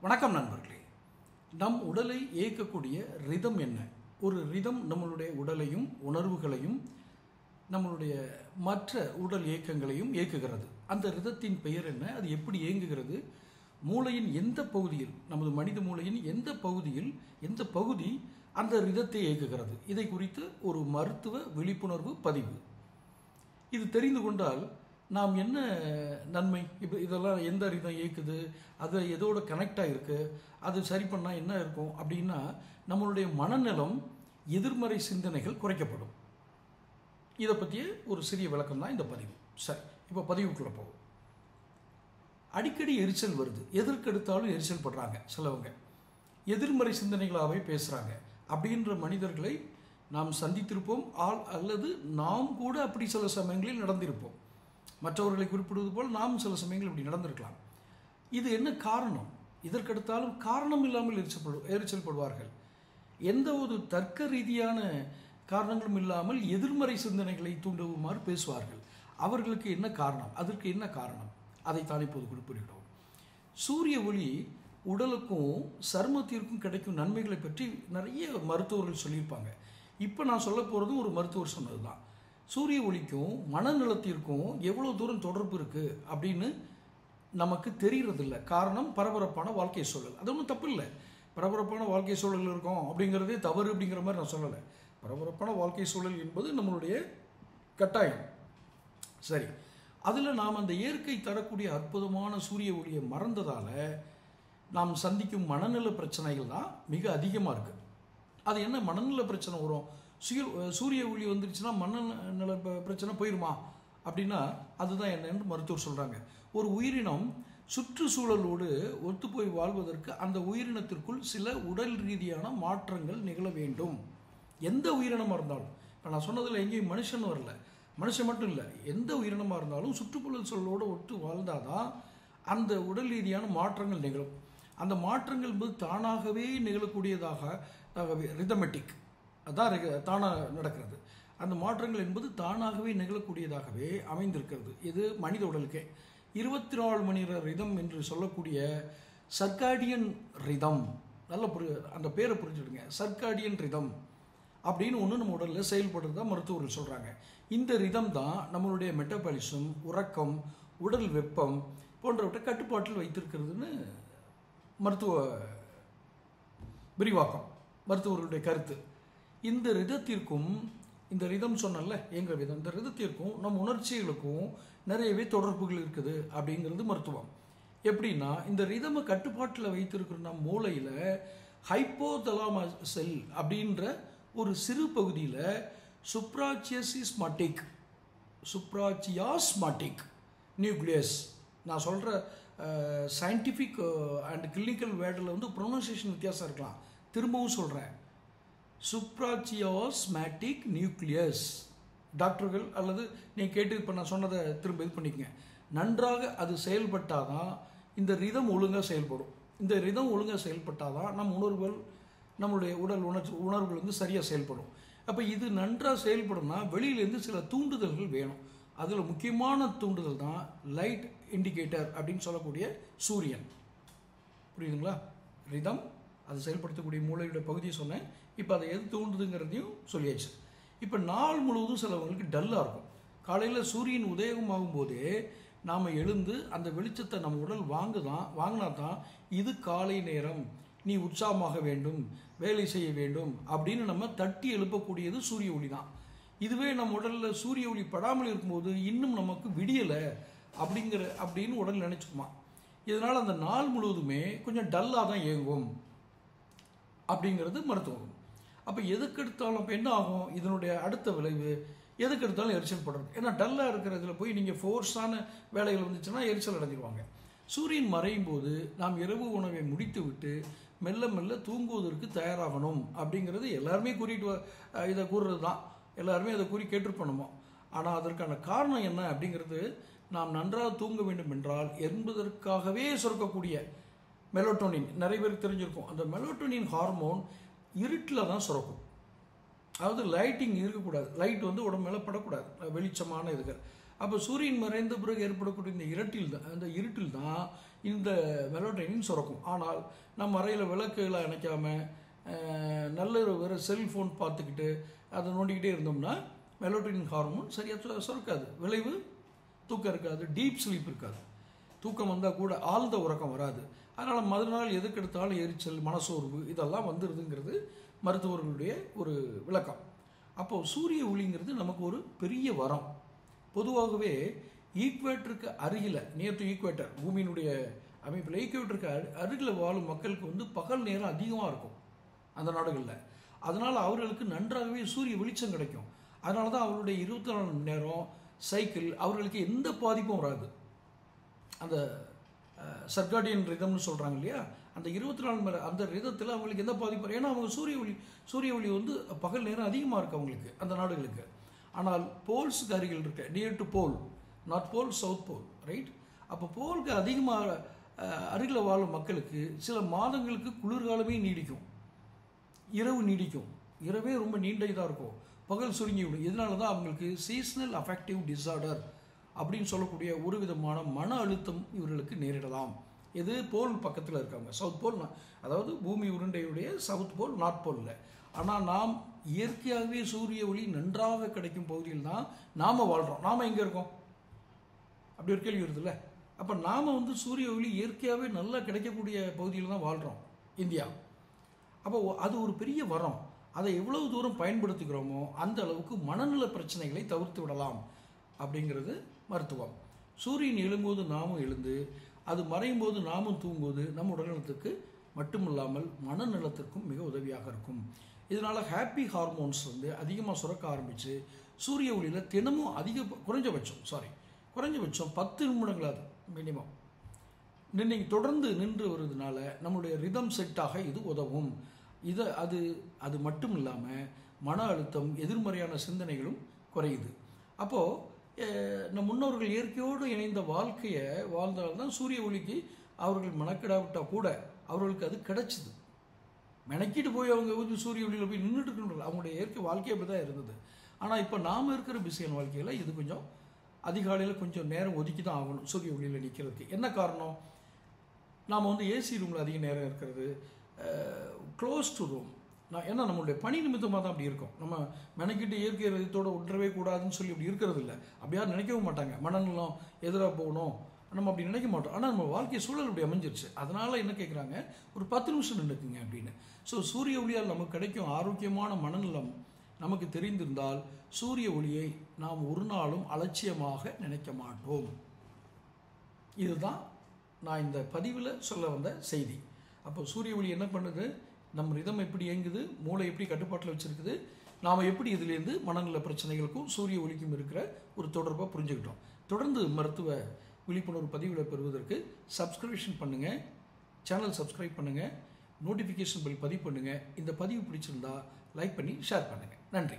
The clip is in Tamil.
வணக்கம் நண்பர்களே. நம் உடலை இயக்கக்கூடிய ரிதம் என்ன? ஒரு ரிதம் நம்மளுடைய உடலையும் உணர்வுகளையும் நம்மளுடைய மற்ற உடல் இயக்கங்களையும் இயக்குகிறது. அந்த ரிதத்தின் பெயர் என்ன? அது எப்படி இயங்குகிறது? மூளையின் எந்த பகுதியில், நமது மனித மூளையின் எந்த பகுதி அந்த ரிதத்தை இயக்குகிறது? இதை குறித்து ஒரு மருத்துவ விழிப்புணர்வு பதிவு. இது தெரிந்து கொண்டால் நாம் என்ன நன்மை, இப்போ இதெல்லாம் எந்த ரிதம் இயக்குது, அது எதோட கனெக்டாக இருக்குது, அது சரி பண்ணால் என்ன இருக்கும் அப்படின்னா, நம்மளுடைய மனநலம், எதிர்மறை சிந்தனைகள் குறைக்கப்படும். இதை பற்றிய ஒரு சிறிய விளக்கம் தான் இந்த பதிவு. சரி, இப்போ பதிவுக்குள்ளே போகும். அடிக்கடி எரிச்சல் வருது, எதற்கெடுத்தாலும் எரிச்சல் படுறாங்க சிலவங்க, எதிர்மறை சிந்தனைகளாகவே பேசுகிறாங்க அப்படின்ற மனிதர்களை நாம் சந்தித்திருப்போம். அல்லது நாம் கூட அப்படி சில சமயங்களில் நடந்திருப்போம். மற்றவர்களை குறிப்பிடுவது போல் நாம் சில சமயங்கள் இப்படி நடந்திருக்கலாம். இது என்ன காரணம்? இதற்கெடுத்தாலும் காரணம் இல்லாமல் எரிச்சல் படுவார்கள். எந்த ஒரு தர்க்க ரீதியான காரணங்களும் இல்லாமல் எதிர்மறை சிந்தனைகளை தூண்டுமாறு பேசுவார்கள். அவர்களுக்கு என்ன காரணம்? அதற்கு என்ன காரணம்? அதைத்தான் இப்போது குறிப்பிடுகிறோம். சூரிய ஒளி உடலுக்கும் சருமத்திற்கும் கிடைக்கும் நன்மைகளை பற்றி நிறைய மருத்துவர்கள் சொல்லியிருப்பாங்க. இப்போ நான் சொல்ல போகிறது ஒரு மருத்துவர் சொன்னது தான். சூரிய ஒளிக்கும் மனநலத்திற்கும் எவ்வளோ தூரம் தொடர்பு இருக்குது அப்படின்னு நமக்கு தெரிகிறதில்ல. காரணம், பரபரப்பான வாழ்க்கை சூழல். அது ஒன்றும் தப்பு இல்லை. பரபரப்பான வாழ்க்கை சூழல் இருக்கும் அப்படிங்கிறதே தவறு அப்படிங்கிற மாதிரி நான் சொல்லலை. பரபரப்பான வாழ்க்கை சூழல் என்பது நம்மளுடைய கட்டாயம். சரி, அதில் நாம் அந்த இயற்கை தரக்கூடிய அற்புதமான சூரிய ஒளியை மறந்ததால் நாம் சந்திக்கும் மனநல பிரச்சனைகள் தான் மிக அதிகமாக இருக்குது. அது என்ன மனநல பிரச்சனை வரும்? சூரிய ஒளி வந்துருச்சுன்னா மனநல பிரச்சனை போயிடுமா அப்படின்னா அதுதான் என்னன்னு மருத்துவர் சொல்கிறாங்க. ஒரு உயிரினம் சுற்றுச்சூழலோடு ஒத்து போய் வாழ்வதற்கு அந்த உயிரினத்திற்குள் சில உடல் ரீதியான மாற்றங்கள் நிகழ வேண்டும். எந்த உயிரினமாக இருந்தாலும், இப்போ நான் சொன்னதில் எங்கேயும் மனுஷன் வரல, மனுஷன் மட்டும் இல்லை, எந்த உயிரினமாக இருந்தாலும் சுற்றுப்புற சூழலோடு ஒத்து வாழ்ந்தாதான் அந்த உடல் ரீதியான மாற்றங்கள் நிகழும். அந்த மாற்றங்கள் என்பது தானாகவே நிகழக்கூடியதாக, ரிதமெட்டிக், அதான் தானாக நடக்கிறது. அந்த மாற்றங்கள் என்பது தானாகவே நிகழக்கூடியதாகவே அமைந்திருக்கிறது. இது மனித உடலுக்கே 24 மணி நேர ரிதம் என்று சொல்லக்கூடிய சர்க்காடியன் ரிதம். நல்ல அந்த பேரை புரிஞ்சுடுங்க. சர்க்காடியன் ரிதம் அப்படின்னு ஒன்று நம்ம உடலில் செயல்படுறதா மருத்துவர்கள் சொல்கிறாங்க. இந்த ரிதம் தான் நம்மளுடைய மெட்டபாலிசம், உறக்கம், உடல் வெப்பம் போன்றவற்றை கட்டுப்பாட்டில் வைத்திருக்கிறதுன்னு மருத்துவ விரிவாக்கம், மருத்துவர்களுடைய கருத்து. இந்த ரிதத்திற்கும், இந்த ரிதம் சொன்னல எங்கள் விதம், இந்த ரிதத்திற்கும் நம் உணர்ச்சிகளுக்கும் நிறையவே தொடர்புகள் இருக்குது அப்படிங்கிறது மருத்துவம். எப்படின்னா, இந்த ரிதமை கட்டுப்பாட்டில் வைத்திருக்கிற நம் மூளையில் ஹைப்போதலாமஸ் செல் அப்படின்ற ஒரு சிறு பகுதியில் சுப்ராச்சியாஸ்மாட்டிக் நியூக்ளியஸ், நான் சொல்கிற சயின்டிஃபிக் அண்ட் கிளினிக்கல் வேர்டில் வந்து ப்ரொனன்சியேஷன் வித்தியாசம் இருக்கலாம், திரும்பவும் சொல்கிறேன், சுப்ராச்சியாஸ்மாட்டிக் நியூக்ளியஸ். டாக்டர்கள் அல்லது நீங்கள் கேட்டு இப்போ நான் சொன்னதை திரும்ப இது பண்ணிக்கங்க. நன்றாக அது செயல்பட்டால் தான் இந்த ரிதம் ஒழுங்காக செயல்படும். இந்த ரிதம் ஒழுங்காக செயல்பட்டால் தான் நம் உணர்வுகள், நம்மளுடைய உணர்வுகள் வந்து சரியாக செயல்படும். அப்போ இது நன்றாக செயல்படும்னா வெளியிலேருந்து சில தூண்டுதல்கள் வேணும். அதில் முக்கியமான தூண்டுதல் தான் லைட் இண்டிகேட்டர் அப்படின்னு சொல்லக்கூடிய சூரியன். புரியுதுங்களா? ரிதம் அது செயல்படுத்தக்கூடிய மூளையுடைய பகுதியை சொன்னேன். இப்போ அதை எது தூண்டுதுங்கிறதையும் சொல்லியாச்சு. இப்போ நாள் முழுவதும் சிலவங்களுக்கு டல்லாக இருக்கும். காலையில் சூரியன் உதயமாகும் போதே நாம் எழுந்து அந்த வெளிச்சத்தை நம்ம உடல் வாங்கினா தான் இது காலை நேரம், நீ உற்சாகமாக வேண்டும், வேலை செய்ய வேண்டும் அப்படின்னு நம்ம தட்டி எழுப்பக்கூடியது சூரிய ஒளி தான். இதுவே நம்ம உடலில் சூரிய ஒளி படாமல் இருக்கும்போது இன்னும் நமக்கு விடியலை அப்படின்னு உடல் நினச்சிக்குமா. இதனால் அந்த நாள் முழுவதுமே கொஞ்சம் டல்லாக தான் இயங்கும் அப்படிங்கிறது மருத்துவம். அப்போ எதுக்கெடுத்தாலும் அப்போ என்ன ஆகும்? இதனுடைய அடுத்த விளைவு எதுக்கெடுத்தாலும் எரிச்சல் படுறது. ஏன்னா டல்லாக இருக்கிறதுல போய் நீங்கள் ஃபோர்ஸான வேலைகள் வந்துச்சுன்னா எரிச்சல் அடைஞ்சிருவாங்க. சூரியன் மறையும் போது நாம் இரவு உணவை முடித்து விட்டு மெல்ல மெல்ல தூங்குவதற்கு தயாராகணும் அப்படிங்கிறது எல்லாருமே இதை கூறுறது தான். எல்லாருமே அதை கூறி கேட்டிருப்போம். ஆனால் அதற்கான காரணம் என்ன அப்படிங்கிறது, நாம் நன்றாக தூங்க வேண்டும் என்றால் என்பதற்காகவே சுரக்கக்கூடிய மெலட்டோனின், நிறைய பேருக்கு தெரிஞ்சிருக்கும். அந்த மெலட்டோனின் ஹார்மோன் இருட்டில் தான் சுரக்கும். அதாவது லைட்டிங் இருக்கக்கூடாது, லைட் வந்து உடம்பு மேலே படக்கூடாது, வெளிச்சமான இதுகள். அப்போ சூரியன் மறைந்த பிறகு ஏற்படக்கூடிய இந்த இருட்டில் தான் இந்த மெலட்டோனின் சுரக்கும். ஆனால் நம்ம அறையில் விளக்குகளை அணைக்காமல் நல்ல வேறு செல்ஃபோன் பார்த்துக்கிட்டு அதை நோண்டிக்கிட்டே இருந்தோம்னா மெலட்டோனின் ஹார்மோன் சரியாக சுரக்காது. விளைவு தூக்கம் இருக்காது, டீப் ஸ்லீப் இருக்காது. தூக்கம் வந்தால் கூட ஆழ்ந்த உறக்கம் வராது. அதனால் மறுநாள் எதுக்கெடுத்தாலும் எரிச்சல், மனசோர்வு இதெல்லாம் வந்துடுதுங்கிறது மருத்துவர்களுடைய ஒரு விளக்கம். அப்போது சூரிய ஒளிங்கிறது நமக்கு ஒரு பெரிய வரம். பொதுவாகவே ஈக்குவேட்டருக்கு அருகில், நியர் டு ஈக்குவேட்டர், பூமியினுடைய அமைப்பில் ஈக்குவேட்டருக்கு அருகில் வாழும் மக்களுக்கு பகல் நேரம் அதிகமாக இருக்கும் அந்த நாடுகளில். அதனால் அவர்களுக்கு நன்றாகவே சூரிய வெளிச்சம் கிடைக்கும். அதனால தான் அவர்களுடைய 24 மணி நேரம் சைக்கிள் அவர்களுக்கு எந்த பாதிப்பும் வராது. அந்த சர்காடியன் ரிதம்னு சொல்கிறாங்க இல்லையா, அந்த 24 மணி நேரம் அந்த ரிதத்தில் அவங்களுக்கு எந்த பாதிப்பும், ஏன்னா அவங்க சூரிய ஒளி பகல் நேரம் அதிகமாக இருக்குது அவங்களுக்கு அந்த நாடுகளுக்கு. ஆனால் போல்ஸுக்கு அருகில் இருக்க, near to pole, north pole south pole, right. அப்போ போலுக்கு அதிகமாக அருகில் வாழும் மக்களுக்கு சில மாதங்களுக்கு குளிர்காலமே நீடிக்கும், இரவு நீடிக்கும், இரவே ரொம்ப நீண்ட இதாக இருக்கும், பகல் சுருங்கி விடும். இதனால தான் அவங்களுக்கு சீசனல் அஃபெக்டிவ் டிஸார்டர் அப்படின்னு சொல்லக்கூடிய ஒரு விதமான மன அழுத்தம் இவர்களுக்கு நேரிடலாம். இது போல் பக்கத்தில் இருக்காங்க, சவுத் போல், அதாவது பூமி உருண்டையுடைய சவுத் போல், நார்த் போலில். ஆனால் நாம் இயற்கையாகவே சூரிய ஒளி நன்றாக கிடைக்கும் பகுதியில் தான் நாம் வாழ்கிறோம். நாம் எங்கே இருக்கோம்? அப்படி ஒரு கேள்வி வருதுல்ல. அப்போ நாம் சூரிய ஒளி இயற்கையாகவே நல்லா கிடைக்கக்கூடிய பகுதியில் தான் வாழ்கிறோம், இந்தியா. அப்போ அது ஒரு பெரிய வரம். அதை எவ்வளவு தூரம் பயன்படுத்துகிறோமோ அந்த அளவுக்கு மனநல பிரச்சனைகளை தவிர்த்து விடலாம் அப்படிங்கிறது மருத்துவம். சூரியன் எழும்போது நாமும் எழுந்து, அது மறையும் போது நாமும் தூங்கும்போது நம்ம உடல்நலத்துக்கு மட்டுமில்லாமல் மனநலத்திற்கும் மிக உதவியாக இருக்கும். இதனால் ஹாப்பி ஹார்மோன்ஸ் அதிகமாக சுரக்க ஆரம்பித்து சூரிய ஒளியில் தினமும் குறைஞ்சபட்சம் 10 நிமிடங்களாவது மினிமம் நீங்கள் தொடர்ந்து நின்று வருவதனால நம்மளுடைய ரிதம் செட்டாக இது உதவும். அது மட்டும் இல்லாமல் மன அழுத்தம், எதிர்மறையான சிந்தனைகளும் குறையுது. அப்போது நம் முன்னோர்கள் இயற்கையோடு இணைந்த வாழ்க்கையை வாழ்ந்தால்தான் சூரிய ஒளிக்கு அவர்கள் மெனக்கிடாவிட்டால் கூட அவர்களுக்கு அது கிடைச்சிது. மெனக்கிட்டு போய் அவங்க சூரிய ஒளியில் போய் நின்றுட்டு இருக்கணும். அவங்களுடைய இயற்கை வாழ்க்கை அப்படி தான் இருந்தது. ஆனால் இப்போ நாம் இருக்கிற பிஸியான வாழ்க்கையில் இது கொஞ்சம் அதிகாலையில் கொஞ்சம் நேரம் ஒதுக்கி தான் ஆகணும் சூரிய ஒளியில் நிற்கிறதுக்கு. என்ன காரணம்? நாம் ஏசி ரூமில் அதிக நேரம் இருக்கிறது, க்ளோஸ் டு ரூம். ஏன்னா நம்மளுடைய பணி நிமித்தமாக தான் அப்படி இருக்கும். நம்ம மெனக்கிட்டு இயற்கை ரதத்தோடு ஒன்றவே கூடாதுன்னு சொல்லி அப்படி இருக்கிறது இல்லை. அப்படி யாரும் நினைக்கவும் மாட்டாங்க. மனநலம் எதிராக போகணும் நம்ம அப்படி நினைக்க மாட்டோம். ஆனால் நம்ம வாழ்க்கை சூழல் அப்படி அமைஞ்சிருச்சு. அதனால் என்ன கேட்குறாங்க, ஒரு 10 நிமிஷம் நின்றுக்குங்க அப்படின்னு. ஸோ சூரிய ஒளியால் நமக்கு கிடைக்கும் ஆரோக்கியமான மனநலம் நமக்கு தெரிந்திருந்தால் சூரிய ஒளியை நாம் ஒரு நாளும் அலட்சியமாக நினைக்க மாட்டோம். இதுதான் நான் இந்த பதிவில் சொல்ல வந்த செய்தி. அப்போ சூரிய ஒளி என்ன பண்ணுது, நம்ம ரிதம் எப்படி இயங்குது, மூளை எப்படி கட்டுப்பாட்டில் வச்சுருக்குது, நாம் எப்படி இதுலேருந்து மனநல பிரச்சனைகளுக்கும் சூரிய ஒளிக்கும் இருக்கிற ஒரு தொடர்பாக புரிஞ்சுக்கிட்டோம். தொடர்ந்து மருத்துவ விழிப்புணர்வு பதிவுகளை பெறுவதற்கு சப்ஸ்கிரிப்ஷன் பண்ணுங்கள், சேனல் சப்ஸ்கிரைப் பண்ணுங்கள், நோட்டிஃபிகேஷன் பில் பதிவு பண்ணுங்கள். இந்த பதிவு பிடிச்சிருந்தா லைக் பண்ணி ஷேர் பண்ணுங்கள். நன்றி.